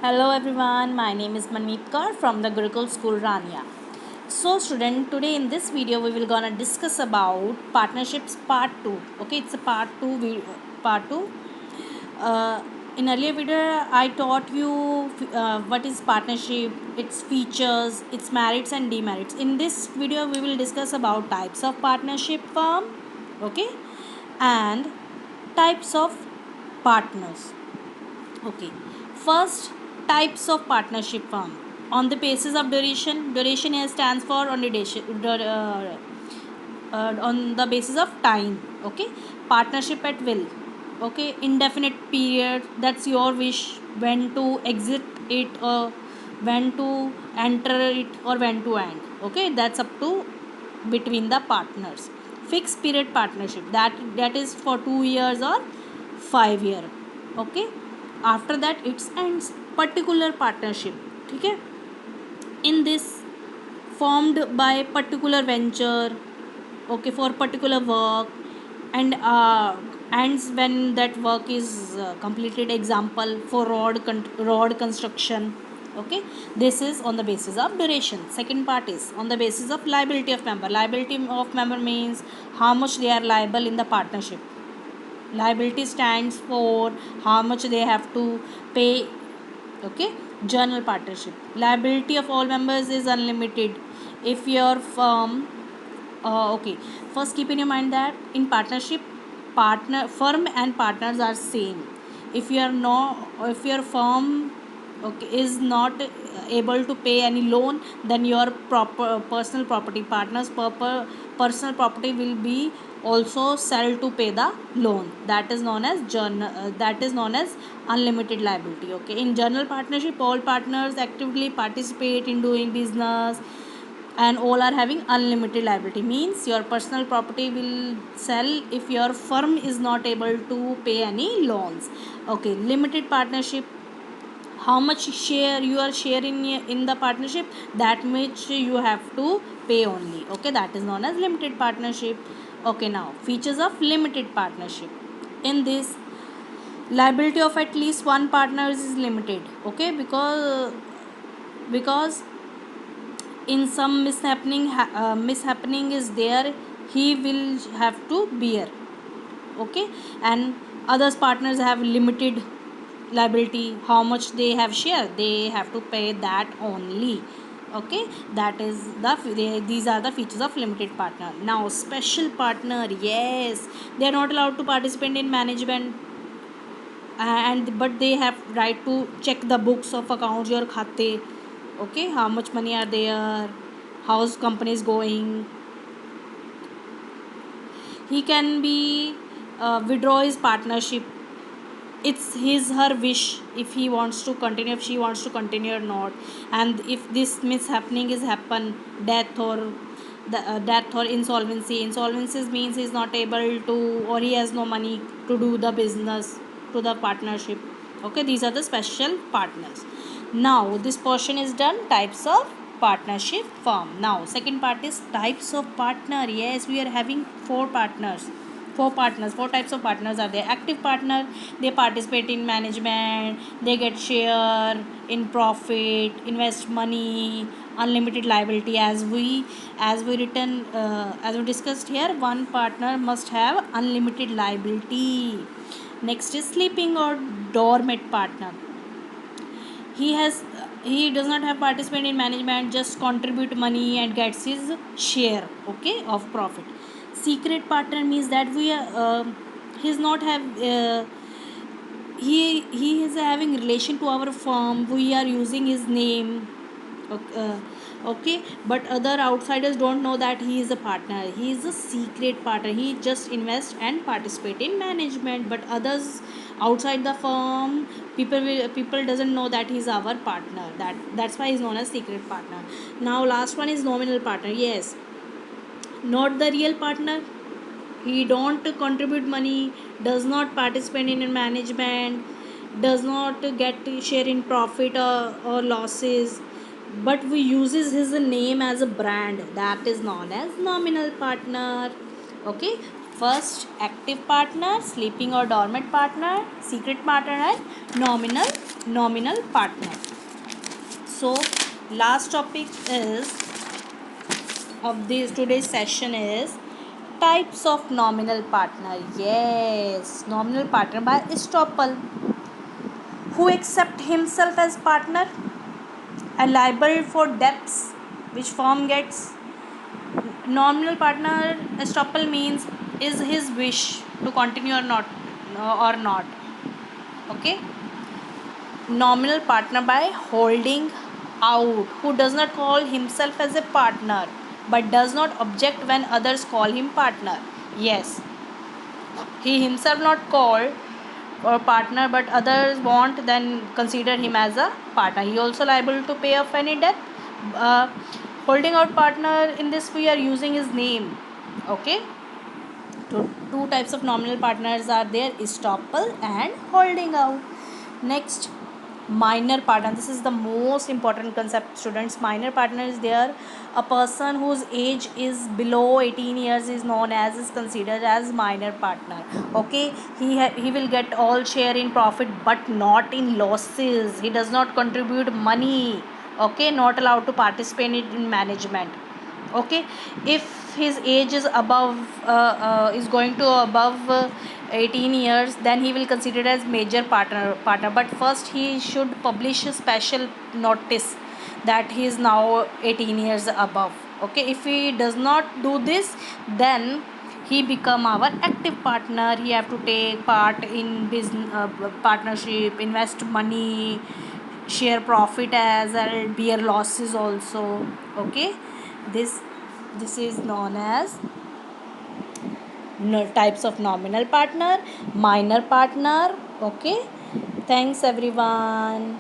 Hello everyone, my name is Manmeet Kaur from the Gurukul School Rania. So student, today in this video we will gonna discuss about partnerships part 2. Okay, it's a part 2. Uh, in earlier video I taught you what is partnership, its features, its merits and demerits. In this video we will discuss about types of partnership firm, okay, and types of partners. Okay, first, types of partnership firm. On the basis of duration, duration here stands for on the basis of time. Okay, partnership at will. Okay, indefinite period. That's your wish when to exit it or when to enter it or when to end. Okay, that's up to between the partners. Fixed period partnership, that is for 2 years or 5 year. Okay, after that it ends. Particular partnership, okay, in this formed by particular venture, okay, for particular work, and ends when that work is completed. Example for road construction. Okay, this is on the basis of duration. Second part is on the basis of liability of member. Liability of member means how much they are liable in the partnership. Liability stands for how much they have to pay. Okay, journal partnership. Liability of all members is unlimited if your firm, okay, first keep in your mind that in partnership, partner firm and partners are same. If you are no if your firm, okay, is not able to pay any loan, then your proper personal property partners personal property will be also sell to pay the loan. That is known as unlimited liability. Okay, in general partnership all partners actively participate in doing business and all are having unlimited liability. Means your personal property will sell if your firm is not able to pay any loans. Okay, limited partnership, how much share you are sharing in the partnership, that much you have to pay only. Okay, that is known as limited partnership. Okay, now features of limited partnership. In this, liability of at least one partner is limited. Okay, because in some mishappening is there, he will have to bear. Okay, and others partners have limited liability. How much they have share, they have to pay that only. Okay, that is these are the features of limited partner. Now special partner, yes, they are not allowed to participate in management, and but they have right to check the books of accounts, your khate. Okay, how much money are there, how's company is going. He can be withdraw his partnership. It's his her wish if he wants to continue, if she wants to continue or not. And if this mishappening is happen, death or death or insolvency means he's not able to, or he has no money to do the business to the partnership. Okay, these are the special partners. Now this portion is done, types of partnership firm. Now second part is types of partner. Yes, we are having four types of partners are there. Active partner, they participate in management, they get share in profit, invest money, unlimited liability. As we discussed here, one partner must have unlimited liability. Next is sleeping or dormant partner. He does not have participant in management, just contribute money and gets his share, okay, of profit. Secret partner means that we he's not have he is having relation to our firm, we are using his name. Okay, okay, but other outsiders don't know that he is a partner, he is a secret partner, he just invest and participate in management, but others outside the firm, people doesn't know that he's our partner. That's why he's known as secret partner. Now last one is nominal partner. Yes, not the real partner, he don't contribute money, does not participate in management, does not get share in profit or losses, but we uses his name as a brand. That is known as nominal partner. Okay, first active partner, sleeping or dormant partner, secret partner and nominal nominal partner. So last topic is of this today's session is types of nominal partner. Yes, nominal partner by Stoppel, who accept himself as partner and liable for debts which firm gets. Nominal partner estoppel means is his wish to continue or not. Okay. Nominal partner by holding out, who does not call himself as a partner but does not object when others call him partner. Yes, he himself not called or partner but others want, then consider him as a partner. He also liable to pay off any debt. uh, Holding out partner, in this we are using his name. Okay. Two types of nominal partners are there, estoppel and holding out. Next, minor partner. This is the most important concept, students. Minor partner is there a person whose age is below 18 years is considered as minor partner. Okay. He will get all share in profit but not in losses. He does not contribute money. Okay, not allowed to participate in management. Okay. If his age is above is going to above 18 years, then he will consider as major partner, but first he should publish a special notice that he is now 18 years above. Okay. If he does not do this, then he become our active partner. He have to take part in business partnership, invest money, share profit as well, bear losses also. Okay. This this is known as types of nominal partner, minor partner. Okay. Thanks everyone.